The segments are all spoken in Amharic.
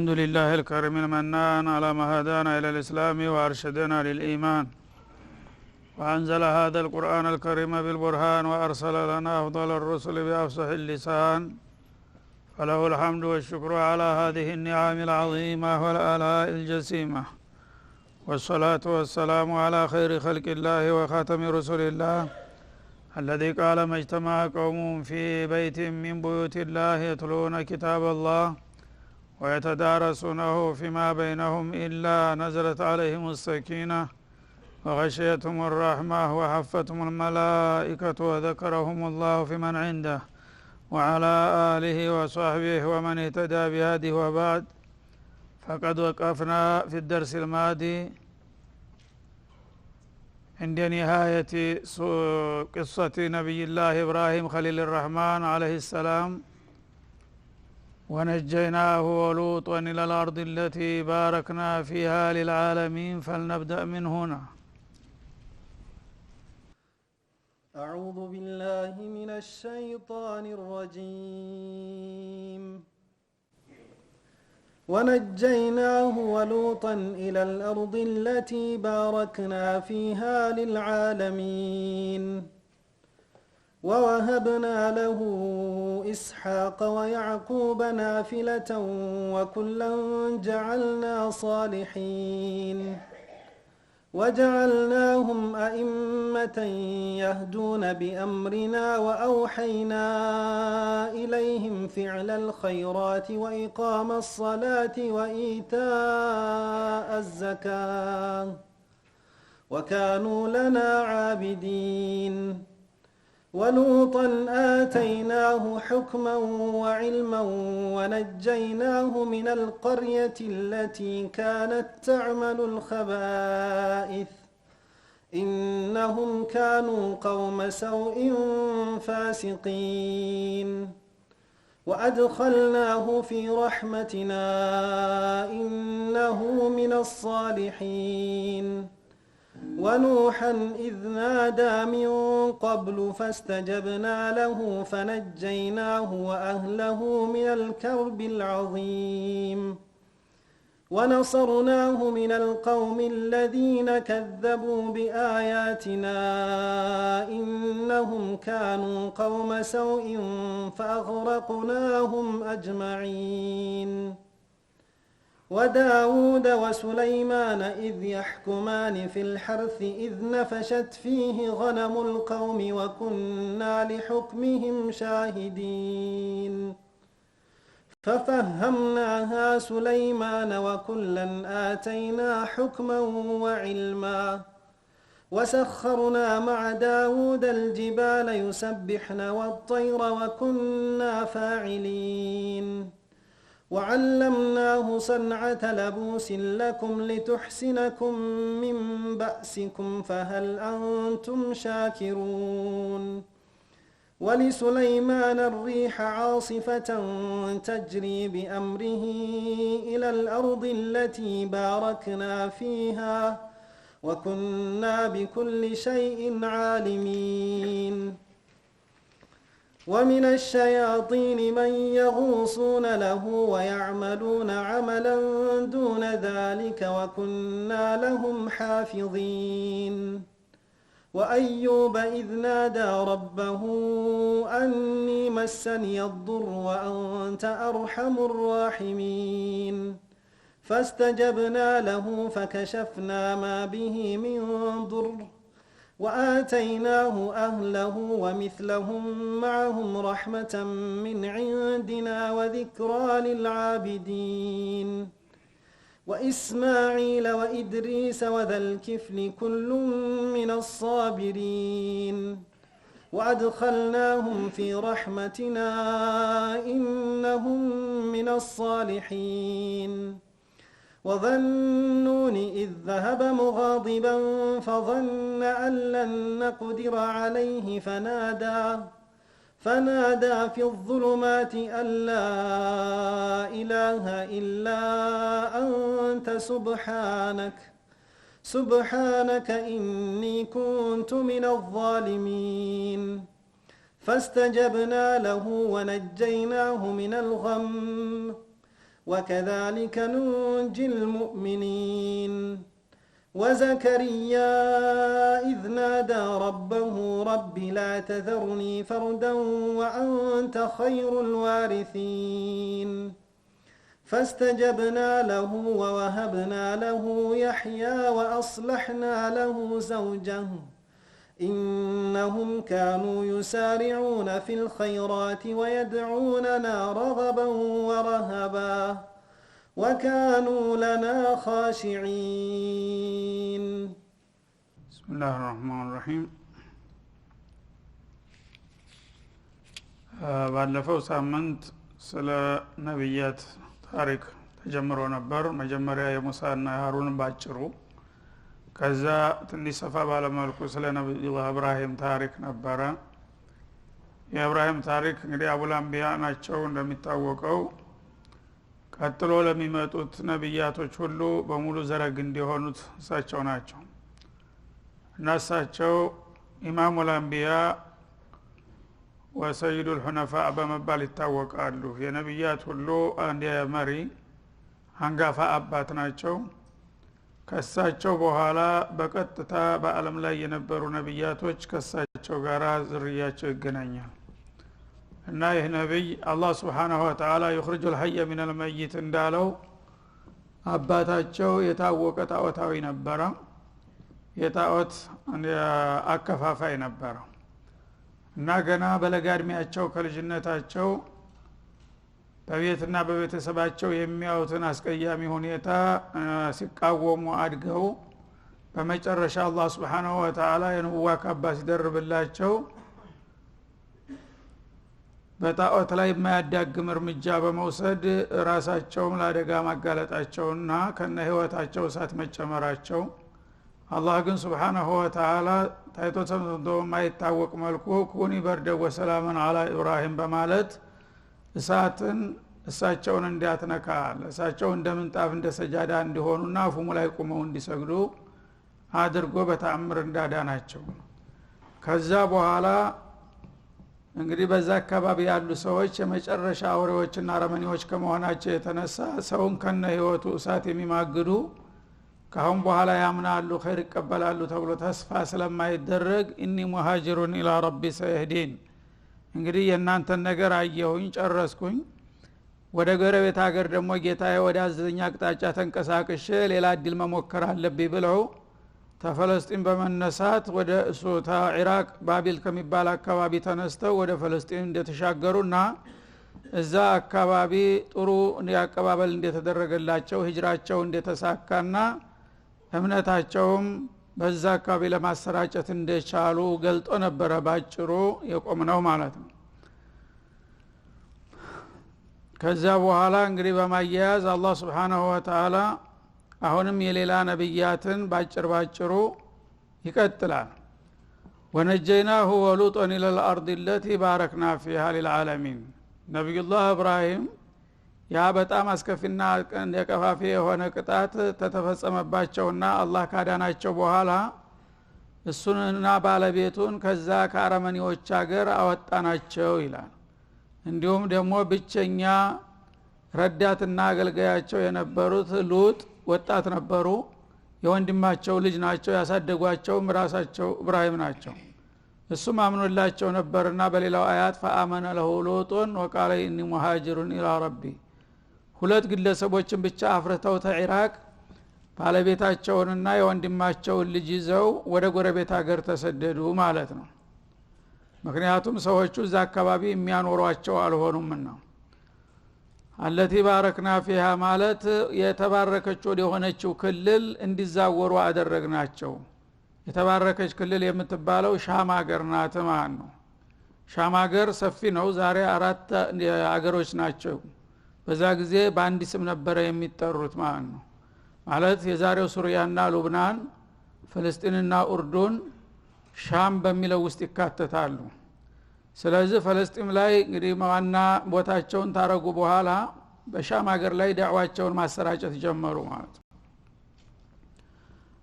الحمد لله الكريم المنان على ما هدانا إلى الإسلام وأرشدنا للإيمان، وأنزل هذا القرآن الكريم بالبرهان، وأرسل لنا أفضل الرسل بأفصح اللسان، فله الحمد والشكر على هذه النعم العظيمة والآلاء الجسيمة، والصلاة والسلام على خير خلق الله وخاتم رسل الله الذي قال ما اجتمع قوم في بيت من بيوت الله يتلون كتاب الله ويتدارسونه فيما بينهم إلا نزلت عليهم السكينة وغشيتهم الرحمة وحفتهم الملائكة وذكرهم الله في من عنده وعلى آله وصحبه ومن اهتدى بهذه. وبعد، فقد وقفنا في الدرس الماضي عند نهاية قصة نبي الله إبراهيم خليل الرحمن عليه السلام، ونجيناه ولوطا إلى الأرض التي باركنا فيها للعالمين. فلنبدأ من هنا. أعوذ بالله من الشيطان الرجيم. ونجيناه ولوطا إلى الأرض التي باركنا فيها للعالمين، ووهبنا له إسحاق ويعقوب نافلة وكلا جعلنا صالحين، وجعلناهم أئمة يهدون بأمرنا، وأوحينا إليهم فعل الخيرات وإقام الصلاة وإيتاء الزكاة، وكانوا لنا عابدين. ولوطا آتيناه حكما وعلما ونجيناه من القرية التي كانت تعمل الخبائث إنهم كانوا قوم سوء فاسقين، وأدخلناه في رحمتنا إنه من الصالحين. ونوحا إذ نادى من قبل فاستجبنا له فنجيناه وأهله من الكرب العظيم، ونصرناه من القوم الذين كذبوا بآياتنا إنهم كانوا قوم سوء فأغرقناهم أجمعين. وداود وسليمان إذ يحكمان في الحرث إذ نفشت فيه غنم القوم وكنا لحكمهم شاهدين، ففهمناها سليمان وكلا آتينا حكما وعلما، وسخرنا مع داود الجبال يسبحن والطير وكنا فاعلين، وعلمناه صنعة لبوس لكم لتحسنكم من بأسكم فهل أنتم شاكرون. ولسليمان الريح عاصفة تجري بأمره إلى الأرض التي باركنا فيها وكنا بكل شيء عالمين. ومن الشياطين من يغوصون له ويعملون عملا دون ذلك وكنا لهم حافظين. وأيوب إذ نادى ربه أني مسني الضر وأنت أرحم الراحمين، فاستجبنا له فكشفنا ما به من ضر، وآتيناه أهله ومثلهم معهم رحمة من عندنا وذكرى للعابدين. وإسماعيل وإدريس وذا الكفل كل من الصابرين، وأدخلناهم في رحمتنا إنهم من الصالحين. وذا النون إذ ذهب مغاضبا فظن أن لن نقدر عليه فنادى في الظلمات أن لا إله إلا أنت سبحانك إني كنت من الظالمين. فاستجبنا له ونجيناه من الغم وكذلك ننجي المؤمنين وزكريا إذ نادى ربه رب لا تذرني فردا وأنت خير الوارثين فاستجبنا له ووهبنا له يحيى وأصلحنا له زوجه إنهم كانوا يسارعون في الخيرات ويدعوننا رغبا ورهبا وكانوا لنا خاشعين بسم الله الرحمن الرحيم ባለፈው ሳምንት ስለ ነብያት ታሪክ ተጀምሮ ነበር መጀመሪያ የሙሳና የሃሩንን ባጭሩ ከዛ ትንሽ ሰፋ ባለ መልኩ ስለ ነብዩላህ ኢብራሂም ታሪክ ነበረ የኢብራሂም ታሪክ እንግዲህ አቡል አንቢያ ናቸው እንደሚታወቀው ቀጥሎ ለሚመጡት ነብያቶች ሁሉ በሙሉ ዘረግ እንዲሆኑት እሳቸው ናቸው እናሳቸው ኢማሙል አንቢያ ወሰይዱል ሁነፋ በመባል ይታወቃሉ የነብያት ሁሉ አንድ መሪ አንጋፋ አባት ናቸው ከሳቸው በኋላ በቀጥታ በአለም ላይ የነበሩ ነብያቶች ከሳቸው ጋር ዝርያቸው ይገናኛል እና ይህ ነብይ አላህ Subhanahu Wa Ta'ala يخرج الحي من الميت እንዳለው አባታቸው የታወቀ ጣዖታዊ ነበረ የጣዖት አከፋፋይ ነበረ እና ገና በለጋድሚያቸው ከልጅነታቸው በቤትና በቤተሰባቸው የሚያዩትን አስቀያሚ ሁኔታ ሲቃወሙ አድገው በመጨረሻ አላህ Subhanahu Wa Ta'ala የነብዋ ካባ ሲደርብላቸው በጣዖት ላይ የማያዳግም እርምጃ በመውሰድ ራሳቸውን ለአደጋ ማጋለጣቸውና ከነ ህይወታቸው እሳት መጨመራቸው አላህ ግን Subhanahu Wa Ta'ala ታይቶ ሰምቶ የማይታወቅ መልኩ ኩኒ በርደ ወሰላምን አላ ኢብራሂም በማለት እሳትን እሳቸውን እንዲያትነካ እሳቸው እንደምንጣፍ እንደሰጃዳ እንዲሆኑና ፉሙ ላይ ቆመው እንዲሰግዱ አድርጎ በተአምር እንዳዳናቸው ከዛ በኋላ እንግዲህ በዛ አካባቢ ያሉ ሰዎች የመጨረሻ አውሬዎችና አረመኔዎች ከመሆናቸው የተነሳ ሰውን ከነ ህይወቱ እሳት የሚማግዱ ካሁን በኋላ ያምናሉ ኸይር ይቀበላሉ ተብሎ ተስፋ ስለማይደረግ ኢኒ ሙሃጅሩን ኢላ ረቢ ሰይህዲን እንግዲህ የናንተን ነገር አየሁኝ ጨረስኩኝ ወደ ጎረቤት ሀገር ደግሞ ጌታዬ ወደ አዘዘኛ አቅጣጫ ተንቀሳቅሼ ሌላ እድል መሞከር አለብኝ ብለው ተፈለስጢን በመነሳት ወደ ሱታ ኢራቅ ባቢል ከሚባል አካባቢ ተነስተው ወደ ፍልስጤም እንደተሻገሩና እዛ አካባቢ ጥሩ ያቀባበል እንደተደረገላቸው ሂጅራቸው እንደተሳካና እምነታቸውም በዛ አካባቢ ለማሰራጨት እንደቻሉ ገልጦ ነበር ባጭሩ የቆምነው ማለት ነው ከዛ በኋላ እንግዲህ በማያያዝ አላህ Subhanahu Wa Ta'ala አሁንም የሌላ ነብያትን ባጭሩ ይቀጥላል ወነጀይናሁ ወሉጠን ኢላ الارض التي باركنا فيها للعالمين ነብዩላህ ኢብራሂም ያ በጣም አስከፊና የከፋፊ የሆነ ቅጣት ተተፈጸመባቸውና አላህ ካዳናቸው በኋላ እሱንና ባለቤቱን ከዛ ከአረመኔዎች ሀገር አወጣናቸው ይላል እንዲሁም ደግሞ ብቸኛ ረዳትና አገልጋያቸው የነበሩት ሉጥ ወጣት ነበሩ የወንድማቸው ልጅ ናቸው ያሳደጓቸው ራሳቸው ኢብራሂም ናቸው እሱም አምኖላቸው ነበርና በሌላው አያት ፈአመነ ለሁ ሉጡን ወቃለ ኢኒ ሙሃጅሩን ኢላ ረቢ ሁለት ግለሰቦችን ብቻ አፍርተው ተኢራቅ ባለቤታቸውንና የወንድማቸውን ልጅ ይዘው ወደ ጎረቤት ሀገር ተሰደዱ ማለት ነው ምክንያቱም ሰዎቹ እዛ አካባቢ የሚያኖሯቸው አልሆኑምና አለቲ ባረክና ፊሃ ማለት የተባረከች ወደ ሆነችው ክልል እንዲዛወሩ አደረግናቸው የተባረከች ክልል የምትባለው ሻም ሀገር ናት ማለት ነው ሻም ሀገር ሰፊ ነው ዛሬ 4 ሀገሮች ናቸው በዛ ጊዜ በአንድ ስም ነበር የሚጠሩት ማለት ነው ማለት የዛሬው ሱሪያና ሉብናን ፍልስጤንና ኡርዱን ሻም በሚለው ውስጥ ይካተታሉ ስለዚህ ፍልስጤም ላይ እንግዲህ ዋና ቦታቸውን ታረጉ በኋላ በሻም ሀገር ላይ ዳዕዋቸውን ማሰራጨት ጀመሩ ማለት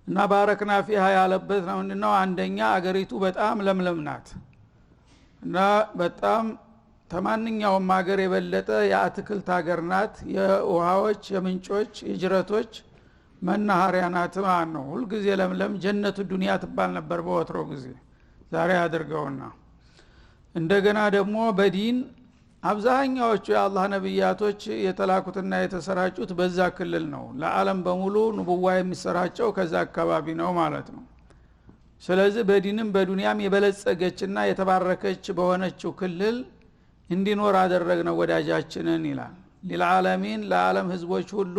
እና ባረክና ፊሃ ያለበት ነው አንደኛ አገሪቱ በጣም ለምለም ናት እና በጣም ተማንኛውም ሀገር የበለጠ የአትክልት ሀገር ናት የውሃዎች የምንጮች የጅረቶች መናኸሪያ ናት ማለት ነው ሁሉ ጊዜ ለምለም ጀነቱ ዱንያ ትባል ነበር በወትሮ ጊዜ ዛሬ አድርገውና እንደገና ደግሞ በዲን አብዛኛዎቹ የአላህ ነብያቶች የተላኩትና የተሰራጩት በዛ ክልል ነው ለዓለም በሙሉ ንቡዋ የሚሰራጨው ከዛ አካባቢ ነው ማለት ነው ስለዚህ በዲንም በዱንያም የበለጸገችና የተባረከች በሆነችው ክልል እንዲኖር አደረግነው ወዳጃችንን ይላል ለዓለሚን ለዓለም ህዝቦች ሁሉ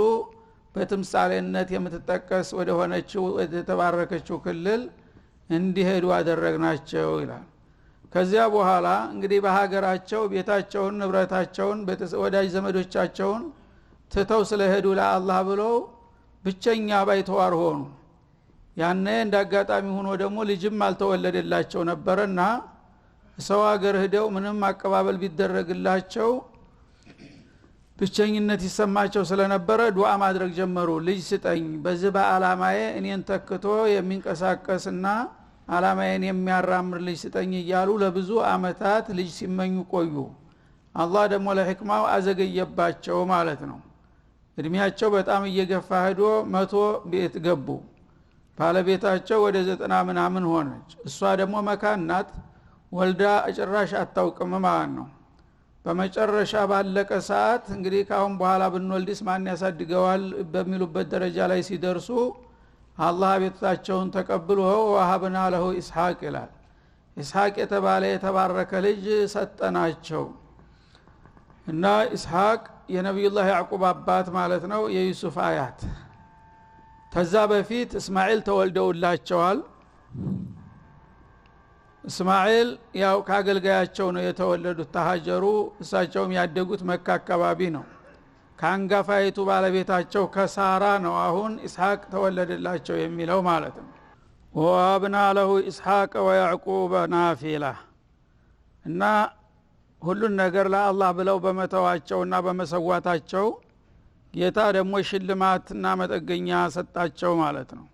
በተምሳሌነት የምትጠቀስ ወደ ሆነችው የተባረከችው ክልል እንዲሄዱ አደረግናቸው ይላል ከዚያ በኋላ እንግዲህ በሀገራቸው ቤታቸውን ንብረታቸውን ወዳጅ ዘመዶቻቸውን ትተው ስለሄዱ ለአላህ ብለው ብቸኛ ባይተዋር ሆኑ ያኔ እንዳጋጣሚ ሆኖ ደግሞ ልጅም አልተወለደላቸው ነበርና ሰው ሀገር ሄደው ምንም አቀባበል ቢደረግላቸው ብቸኝነት ይሰማቸው ስለነበረ ዱዓ ማድረግ ጀመሩ ልጅ ስጠኝ በዚህ በአላማዬ እኔን ተክቶ የሚንቀሳቀስና አላማዬን የሚያራምር ልጅ ስጠኝ እያሉ ለብዙ አመታት ልጅ ሲመኙ ቆዩ አላህ ደግሞ ለህክማው አዘገየባቸው ማለት ነው እድሜያቸው በጣም እየገፋ ሄዶ 100 ቤት ገቡ ባለቤታቸው ወደ 90 ምናምን ሆነች እሷ ደግሞ መካናት ወልዳ ጭራሽ አታውቅም ማለት ነው በመጨረሻ ባለቀ ሰዓት እንግዲህ ካሁን በኋላ ብንወልድስ ማን ያሳድገዋል በሚሉበት ደረጃ ላይ ሲደርሱ አላህ ቤታቸውን ተቀብሎ ወሃብና ለሁ ኢስሐቅ ይላል ኢስሐቅ የተባለ የተባረከ ልጅ ሰጠናቸው እና ኢስሐቅ የነብዩላህ ያዕቁብ አባት ማለት ነው የዩሱፍ አያት ተዛ በፊት እስማኤል ተወልደውላቸዋል እስማኤል ያው ካገልጋያቸው ነው የተወለዱት ተሃጀሩ እሳቸውም ያደጉት መካ አካባቢ ነው ካንጋፋይቱ ባለቤታቸው ከሳራ ነው አሁን ኢስሐቅ ተወለደላቸው የሚለው ማለት ነው ወአብና ለሁ ኢስሐቅ ወያዕቁብ ናፊላ እና ሁሉን ነገር ለአላህ ብለው በመተዋቸውና በመሰዋታቸው ጌታ ደግሞ ሽልማትና መጠገኛ ሰጣቸው ማለት ነው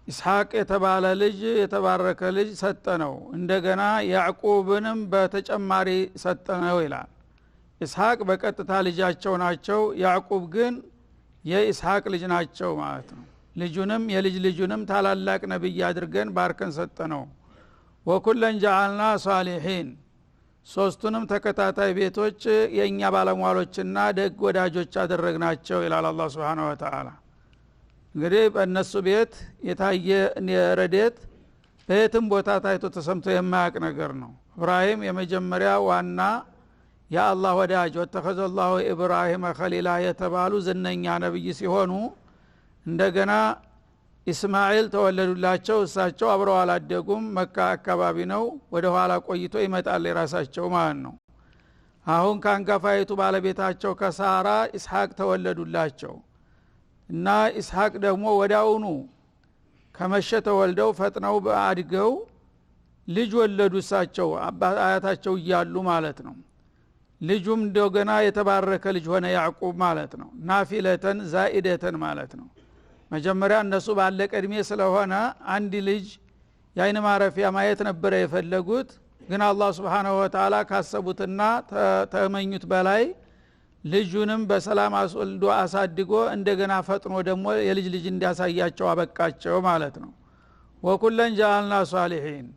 ኢስሐቅ የተባለ ልጅ የተባረከ ልጅ ሰጠነው እንደገና ያዕቁብንም በተጨማሪ ሰጠነው ይላል ኢስሐቅ በቀጥታ ልጃቸው ናቸው ያዕቁብ ግን የኢስሐቅ ልጅ ናቸው ማለት ነው ልጁንም የልጅ ልጁንም ታላላቅ ነብይ አድርገን ባርከን ሰጠነው ወኩለን ጀዓልና ሷሊሒን ሶስቱንም ተከታታይ ቤቶች የኛ ባለሟሎችና ደግ ወዳጆች አደረግናቸው ይላል አላህ Subhanahu Wa Ta'ala እንግዲህ በእነሱ ቤት የታየ ረዴት በየትም ቦታ ታይቶ ተሰምቶ የማያቅ ነገር ነው ኢብራሂም የመጀመሪያ ዋና የአላህ ወዳጅ ወተኸዘላሁ ኢብራሂም ኸሊላ የተባሉ ዝነኛ ነብይ ሲሆኑ እንደገና ኢስማኤል ተወለዱላቸው እሳቸው አብረው አላደጉም መካ አካባቢ ነው ወደ ኋላ ቆይቶ ይመጣል የራሳቸው ማለት ነው አሁን ካንጋፋይቱ ባለቤታቸው ከሳራ ኢስሐቅ ተወለዱላቸው እና ኢስሐቅ ደግሞ ወዳውኑ ከመሸ ተወልደው ፈጥነው አድገው ልጅ ወለዱ እሳቸው አያታቸው እያሉ ማለት ነው ልጁም እንደገና የተባረከ ልጅ ሆነ ያዕቁብ ማለት ነው ናፊለተን ዛኢደተን ማለት ነው መጀመሪያ እነሱ ባለቀ እድሜ ስለሆነ አንድ ልጅ ያይን ማረፊያ ማየት ነበር የፈለጉት ግን አላህ Subhanahu Wa Ta'ala ካሰቡትና ተመኙት በላይ ልጁንም በሰላም አስወልዶ አሳድጎ እንደገና ፈጥኖ ደግሞ የልጅ ልጅ እንዲያሳያቸው አበቃቸው ማለት ነው ወኩለን ጀዓልና ሷሊሒን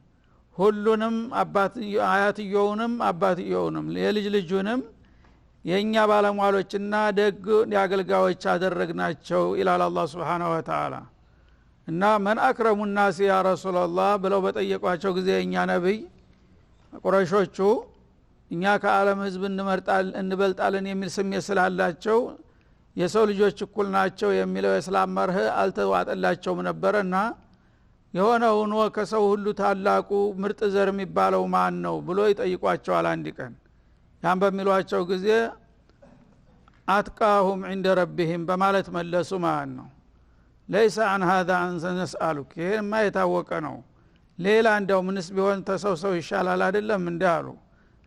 ሁሉንም አያትየውንም አባትየውንም የልጅ ልጁንም የኛ ባለሟሎችና ደግ ያገልጋዮች አደረግናቸው ኢላላ አላህ Subhanahu Wa Ta'ala እና ማን አክረሙ الناس ያ ረሱላህ ብለው በጠየቋቸው ጊዜ የኛ ነብይ ቁረይሾቹ እኛ ከዓለም ህዝብ እንበልጣለን የሚል ስሜት ስላላቸው የሰው ልጆች እኩል ናቸው የሚለው የእስላም መርህ አልተዋጠላቸውም ነበርና የሆነ ሆኖ ከሰው ሁሉ ታላቁ ምርጥ ዘር የሚባለው ማን ነው ብሎ ይጠይቋቸዋል አንድ ቀን ያን በሚሏቸው ጊዜ አትቃሁም عند ربهم በማለት መለሱ ማለት ነው ليس عن هذا ان نسالك ይሄማ የታወቀ ነው ሌላ እንደው ምንስ ቢሆን ተሰውሰው ይሻላል አይደለም እንዳሉ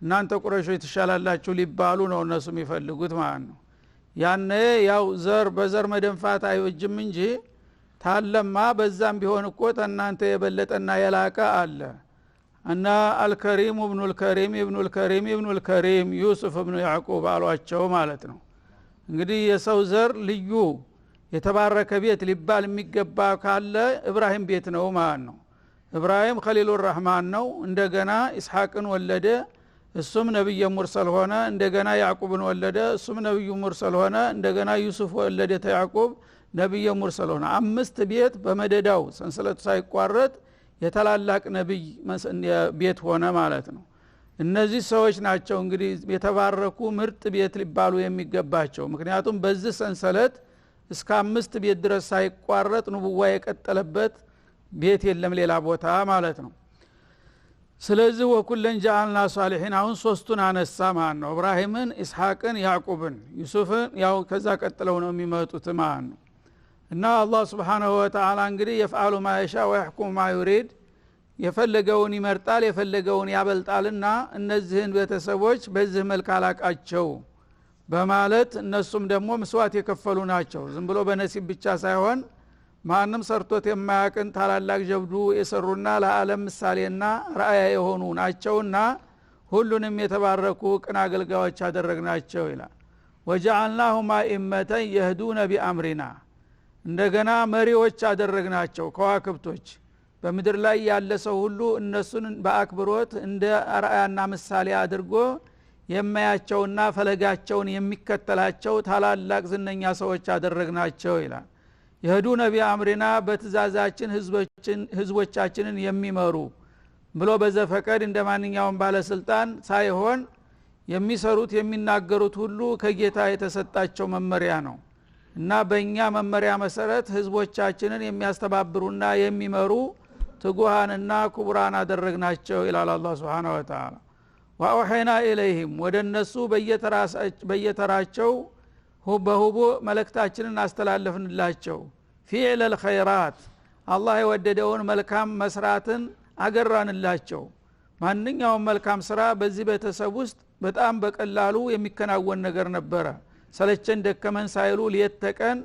እናንተ ቁረይሾች ትሻላላችሁ ሊባሉ ነው እነሱ የሚፈልጉት ማለት ነው ያኔ ያው ዘር በዘር መደንፋት አይወጅም እንጂ ታለማ በዛም ቢሆን እኮ እናንተ የበለጠና የላቀ አለ እና አልከሪም ኢብኑ አልከሪም ዩሱፍ ኢብኑ ያዕቁብ አሏቸው ማለት ነው። እንግዲህ የሰው ዘር ልዩ የተባረከ ቤት ሊባል የሚገባ ካለ ኢብራሂም ቤት ነው ማለት ነው። ኢብራሂም ኸሊሉር ረህማን ነው። እንደገና ኢስሐቅን ወለደ፣ እሱም ነብይ ሙርሰል ሆነ። እንደገና ያዕቁብን ወለደ፣ እሱም ነብይ ሙርሰል ሆነ። እንደገና ዩሱፍ ወለደ ተያዕቁብ ነብይ ሙርሰል ሆነ። 5 ቤት በመደዳው ሰንሰለቱ ሳይቋረጥ የተላላቅ ነብይ ቤት ሆነ ማለት ነው። እነዚህ ሰዎች ናቸው እንግዲህ የተባረኩ ምርጥ ቤት ሊባሉ የሚገባቸው። ምክንያቱም በዚህ ሰንሰለት እስከ 5 ቤት ድረስ ሳይቋረጥ ንቡዋ የቀጠለበት ቤት የለም ሌላ ቦታ ማለት ነው። ስለዚህ ወኩለን ጀዐልና ሷሊሒን አሁን 3ቱን አነሳ ማለት ነው። ኢብራሂምን፣ ኢስሐቅን፣ ያዕቁብን፣ ዩሱፍን ያው ከዛ ቀጥለው ነው የሚመጡት ማለት ነው። እና አላህ Subhanahu Wa Ta'ala እንግዲህ يفعل ما يشاء ويحكم ما يريد የፈለገውን ይመርጣል የፈለገውን ያበልጣልና እነዚህን ቤተሰቦች በዚህ መልክ አላቃቸው በማለት እነሱም ደግሞ መስዋዕት የከፈሉ ናቸው። ዝም ብሎ በነሲብ ብቻ ሳይሆን ማንም ሰርቶት የማያውቅን ታላላቅ ጀብዱ የሰሩና ለዓለም ምሳሌና ራእያ የሆኑ ናቸውና ሁሉንም የተባረኩ ቅን አገልጋዮች አደረግናቸው ይላል። ወጀዐልናሁም አኢመተን የህዱነ ቢአምሪና እንደገና መሪዎች አደረግናቸው ከዋክብቶች በምድር ላይ ያለ ሰው ሁሉ እነሱን በአክብሮት እንደ ራእያና ምሳሌ አድርጎ የማያቸውና ፈለጋቸውን የሚከተላቸው ታላላቅ ዝነኛ ሰዎች አደረግናቸው ይላል። የህዱነ ቢአምሪና በትእዛዛችን ህዝቦቻችንን የሚመሩ ብሎ በዘፈቀድ እንደማንኛውም ባለስልጣን ሳይሆን የሚሰሩት የሚናገሩት ሁሉ ከጌታ የተሰጣቸው መመሪያ ነው እና በእኛ መመሪያ መሰረት ህዝቦቻችንን የሚያስተባብሩና የሚመሩ ትጉሃንና ኩብራን አደረግናቸው ይላል አላህ Subhanahu Wa Ta'ala። ወአውሐይና ኢለይሂም ወደ እነሱ በየተራቸው በሁቡ መልእክታችንን አስተላለፍንላቸው ፊዕለል ኸይራት አላህ የወደደውን መልካም መስራትን አገራንላቸው። ማንኛውም መልካም ስራ በዚህ ቤተሰብ ውስጥ በጣም በቀላሉ የሚከናወን ነገር ነበረ። ሰለቸን ደከመን ሳይሉ ሊተቀን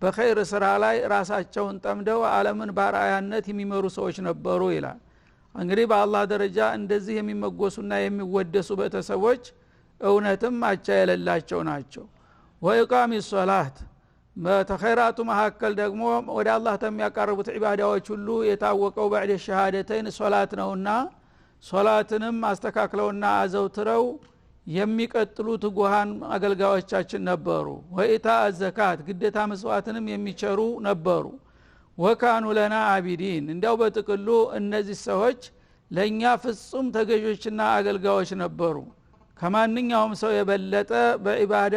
በኸይር ስራ ላይ ራሳቸውን ጠምደው ዓለምን ባራያነት የሚመሩ ሰዎች ነበሩ ይላል። እንግዲህ በአላህ ደረጃ እንደዚህ የሚመጎሱና የሚወደሱ ቤተሰቦች እውነትም አቻ የሌላቸው ናቸው። ወኢቃሚ ሶላት በተኸይራቱ መካከል ደግሞ ወደ አላህ የሚያቀርቡት ዒባዳዎች ሁሉ የታወቀው በዕደ ሸሃደተይን ሶላት ነውና ሶላትንም አስተካክለውና አዘውትረው የሚቀጥሉ ትጉሃን አገልጋዮቻችን ነበሩ። ወኢታ ዘካት ግዴታ መስዋዕትንም የሚቸሩ ነበሩ። ወካኑ ለና አቢዲን እንዲያው በጥቅሉ እነዚህ ሰዎች ለኛ ፍጹም ተገዦችና አገልጋዮች ነበሩ። ከማንኛውም ሰው የበለጠ በዒባዳ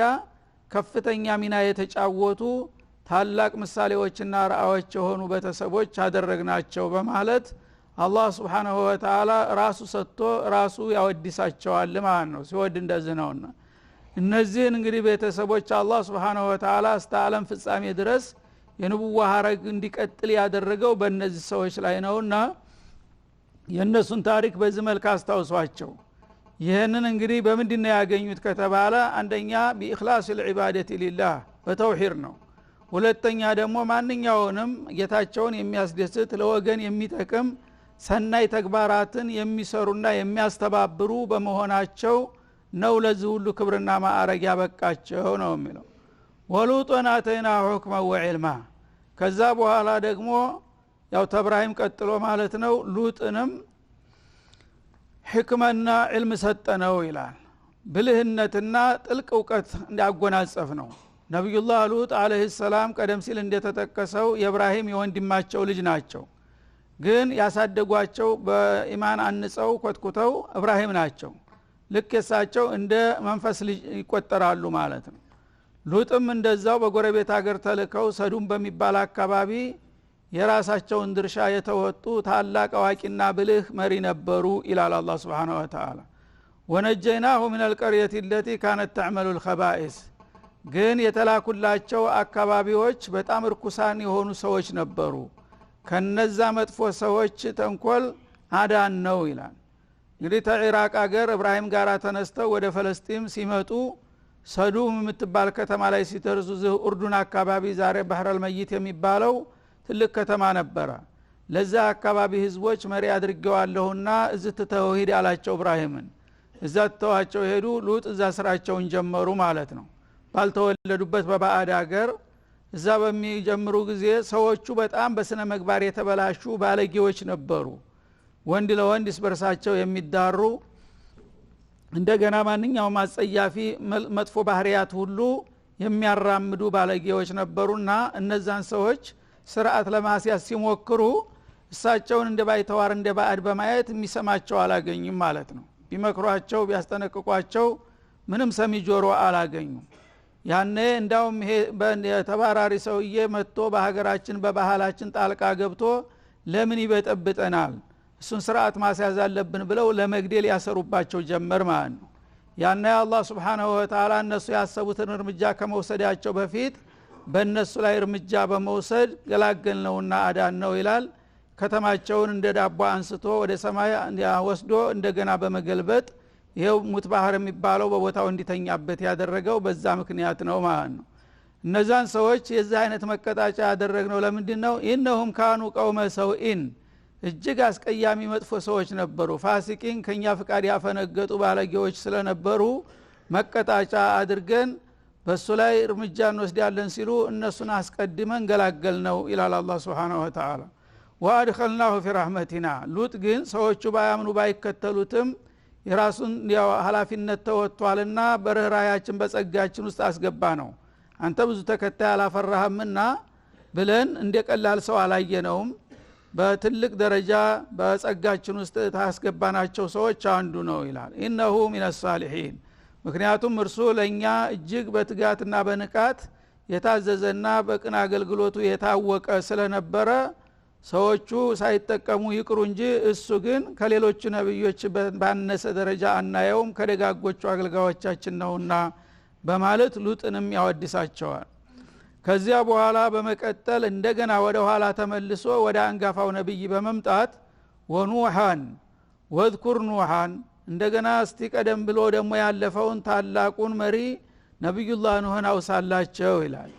ከፍተኛ ሚና የተጫወቱ ታላቅ ምሳሌዎችና ራእዮች የሆኑ ቤተሰቦች አደረግናቸው በማለት አላህ Subhanahu Wa Ta'ala ራሱ ሰጥቶ ራሱ ያወድሳቸዋል ማለት ነው። ሲወድ እንደዚህ ነውና እነዚህን እንግዲህ ቤተሰቦች አላህ Subhanahu Wa Ta'ala እስከ ዓለም ፍጻሜ ድረስ የንቡዋ ሐረግ እንዲቀጥል ያደረገው በእነዚህ ሰዎች ላይ ነውና የነሱን ታሪክ በዚህ መልኩ አስታውሷቸው። ይሄንን እንግዲህ በመንድነው ያገኙት ከተባለ አንደኛ በኢኽላስል ዒባደቲ ሊላህ በተውሂድ ነው። ሁለተኛ ደግሞ ማንኛውንም ጌታቸውን የሚያስደስት ለወገን የሚጠቅም ሰናይ ተግባራትን የሚሰሩና የሚያስተባብሩ በመሆናቸው ነው ለዚህ ሁሉ ክብርና ማዕረግ ያበቃቸው ነው የሚለው። ወሉጥን አተይናሁ ሁክመ ወዕልማ ከዛ በኋላ ደግሞ ያው ተብራሂም ቀጥሎ ማለት ነው ሉጥንም ህክመና ዕልም ሰጠነው ይላል። ብልህነትና ጥልቅ ዕውቀት እንዲያጎናጸፍ ነው። ነብዩላህ ሉጥ አለይሂ ሰላም ቀደም ሲል እንደተጠቀሰው የኢብራሂም የወንድማቸው ልጅ ናቸው። ግን ያሳደጓቸው በኢማን አንጸው ኮትኩተው ኢብራሂም ናቸው። ልክ የሳቸው እንደ መንፈስ ልጅ ይቆጠራሉ ማለት ነው። ሉጥም እንደዛው በጎረቤት ሀገር ተልከው ሰዱም በሚባል አካባቢ የራሳቸውን ድርሻ የተወጡ ታላቅ አዋቂና ብልህ መሪ ነበሩ ይላል አላህ Subhanahu Wa Ta'ala። ወነጀይናሁ ሚነል ቀርየቲ التي كانت تعمل الخبائث ግን የተላኩላቸው አካባቢዎች በጣም ርኩሳን የሆኑ ሰዎች ነበሩ። ከነዛ መጥፎ ሰዎች ተንኮል አዳን ነው ይላል። እንግዲህ ከኢራቅ ሀገር ኢብራሂም ጋራ ተነስተው ወደ ፍልስጤም ሲመጡ ሰዱም የምትባል ከተማ ላይ ሲደርሱ ኡርዱን አካባቢ ዛሬ ባህር አልመይት የሚባለው ትልቅ ከተማ ነበረ። ለዛ አካባቢ ህዝቦች መሪ አድርገዋለሁና እዝት ተውሂድ አላቸው ኢብራሂምን እዛ ተዋቸው ሄዱ ሉጥ እዛ ስራቸውን ጀመሩ ማለት ነው ባልተወለዱበት በባዕድ ሀገር እዛ በሚጀምሩ ጊዜ ሰዎቹ በጣም በስነ ምግባር የተበላሹ ባለጌዎች ነበሩ ወንድ ለወንድ ስበርሳቸው የሚዳሩ እንደገና ማንኛውም አጸያፊ መጥፎ ባህሪያት ሁሉ የሚያራምዱ ባለጌዎች ነበሩና እነዛን ሰዎች ስርዓት ለማስያዝ ሲሞክሩ እሳቸውን እንደ ባይተዋር እንደ ባዕድ በማየት የሚሰማቸው አላገኙም ማለት ነው ቢመክሯቸው ቢያስጠነቅቋቸው ምንም ሰሚ ጆሮ አላገኙም ያኔ እንዳውም ይሄ ተባራሪ ሰውዬ መጥቶ በሀገራችን በባህላችን ጣልቃ ገብቶ ለምን ይበጠብጠናል እሱን ስርዓት ማስያዝ አለብን ብለው ለመግደል ያሰሩባቸው ጀመር ማለት ነው ያኔ አላህ Subhanahu Wa Ta'ala እነሱ ያሰቡትን እርምጃ ከመውሰዳቸው በፊት በእነሱ ላይ እርምጃ በመውሰድ ገላገልነውና አዳን ነው ይላል ከተማቸውን እንደ ዳቦ አንስቶ ወደ ሰማይ ወስዶ እንደገና በመገልበጥ ይሄው ሙት ባህር የሚባለው በቦታው እንዲተኛበት ያደረገው በዛ ምክንያት ነው ማለት ነው እነዛን ሰዎች የዚህ አይነት መቀጣጫ ያደረግነው ለምንድነው ኢነሁም ካኑ ቀውመ ሰውኢን እጅግ አስቀያሚ መጥፎ ሰዎች ነበሩ ፋሲቂን ከኛ ፍቃድ ያፈነገጡ ባለጌዎች ስለነበሩ መቀጣጫ አድርገን በሱ ላይ እርምጃ እንወስዳለን ሲሉ እነሱን አስቀድመን ገላገልነው ይላል አላህ Subhanahu Wa Ta'ala ወአድኸልናሁ ፊ ረህመቲና ሉጥ ግን ሰዎቹ ባያምኑ ባይከተሉትም የራሱን ኃላፊነት ተወጥቷልና በርህራያችን በጸጋችን ውስጥ አስገባ ነው አንተ ብዙ ተከታይ አላፈራህምና ብለን እንደቀላል ሰው አላየነውም በትልቅ ደረጃ በጸጋችን ውስጥ ታስገባናቸው ሰዎች አንዱ ነው ይላል ኢነሁ ሚነ ሷሊሒን ምክንያቱም እርሱ ለኛ እጅግ በትጋትና በንቃት የታዘዘና በቅን አገልግሎቱ የታወቀ ስለነበረ ሰዎቹ ሳይጠቀሙ ይቅሩ እንጂ እሱ ግን ከሌሎች ነብዮች ባነሰ ደረጃ አናየውም ከደጋጎቹ አገልጋዮቻችን ነውና በማለት ሉጥንም ያወድሳቸዋል ከዚያ በኋላ በመቀጠል እንደገና ወደ ኋላ ተመልሶ ወደ አንጋፋው ነብይ በመምጣት ወኑሃን ወذኩር ኑሃን እንደገና እስቲ ቀደም ብሎ ደግሞ ያለፈውን ታላቁን መሪ ነብዩላህ ኑህን አውሳላቸው ይላል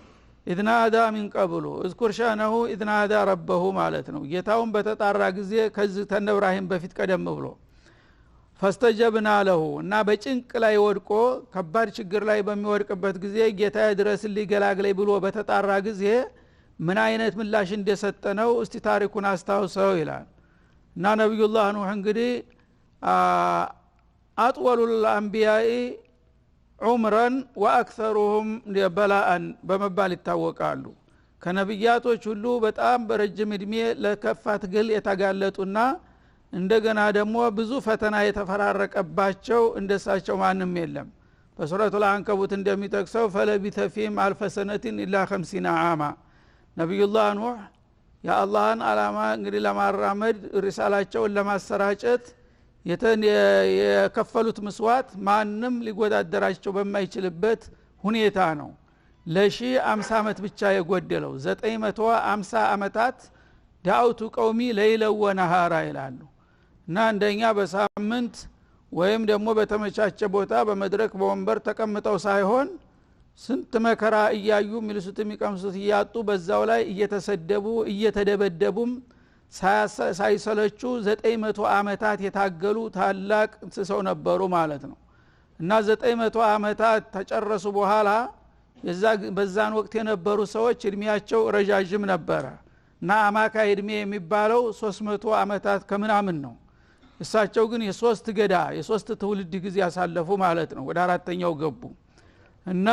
ኢድናዳ ሚን ቀብሉ እዝኩር ሻነሁ ኢድናዳ ረበሁ ማለት ነው ጌታውን በተጣራ ጊዜ ከዚህ ተነ ኢብራሂም በፊት ቀደም ብሎ ፈስተጀብና ለሁ እና በጭንቅ ላይ ወድቆ ከባድ ችግር ላይ በሚወድቅበት ጊዜ ጌታዬ ድረስልኝ ገላግለኝ ብሎ በተጣራ ጊዜ ምን አይነት ምላሽ እንደሰጠነው እስቲ ታሪኩን አስታውሰው ይላል እና ነብዩላህ ኑህ እንግዲህ አጥወሉል አንቢያኢ ዑምራን ወአክሰሩሁም በላአን በመባል ይታወቃሉ ከነብያቶች ሁሉ በጣም በረጅም እድሜ ለከፋት ግል የተጋለጡና እንደገና ደግሞ ብዙ ፈተና የተፈራረቀባቸው እንደሳቸው ማንም የለም በሱረቱል አንከቡት እንደሚጠቅሰው ፈለቢተ ፊም አልፈ ሰነቲን ኢላ 50 ዓማ ነብዩላህ ኑህ የአላህን አላማ እንግዲህ ለማራመድ ሪሳላቸውን ለማሰራጨት የከፈሉት መስዋዕት ማንም ሊወዳደራቸው በማይችልበት ሁኔታ ነው ለሺ 50 አመት ብቻ የጎደለው 950 አመታት ዳውቱ ቀውሚ ለይለው ወነሃራ ይላሉ እና እንደኛ በሳምንት ወይም ደግሞ በተመቻቸ ቦታ በመድረክ በወንበር ተቀምጠው ሳይሆን ስንት መከራ እያዩ ሚልሱት የሚቀምሱት እያጡ በዛው ላይ እየተሰደቡ እየተደበደቡም ሳይሰለቹ 900 አመታት የታገሉ ታላቅ ሰው ነበሩ ማለት ነው እና 900 አመታት ተጨረሱ በኋላ በዛን ወቅት የነበሩ ሰዎች እድሜያቸው ረጃጅም ነበረ እና አማካይ እድሜ የሚባለው 300 አመታት ከምናምን ነው እሳቸው ግን የሶስት ገዳ የሶስት ትውልድ ጊዜ ያሳለፉ ማለት ነው ወደ አራተኛው ገቡ እና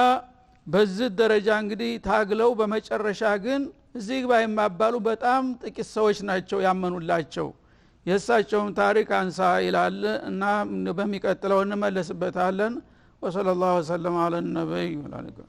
በዚህ ደረጃ እንግዲህ ታግለው በመጨረሻ ግን እዚህ ግባ የማባሉ በጣም ጥቂት ሰዎች ናቸው ያመኑላቸው የእሳቸውን ታሪክ አንሳ ይላል እና በሚቀጥለው እንመለስበታለን ወሰለላሁ ዐለ ነብይ ወሰለም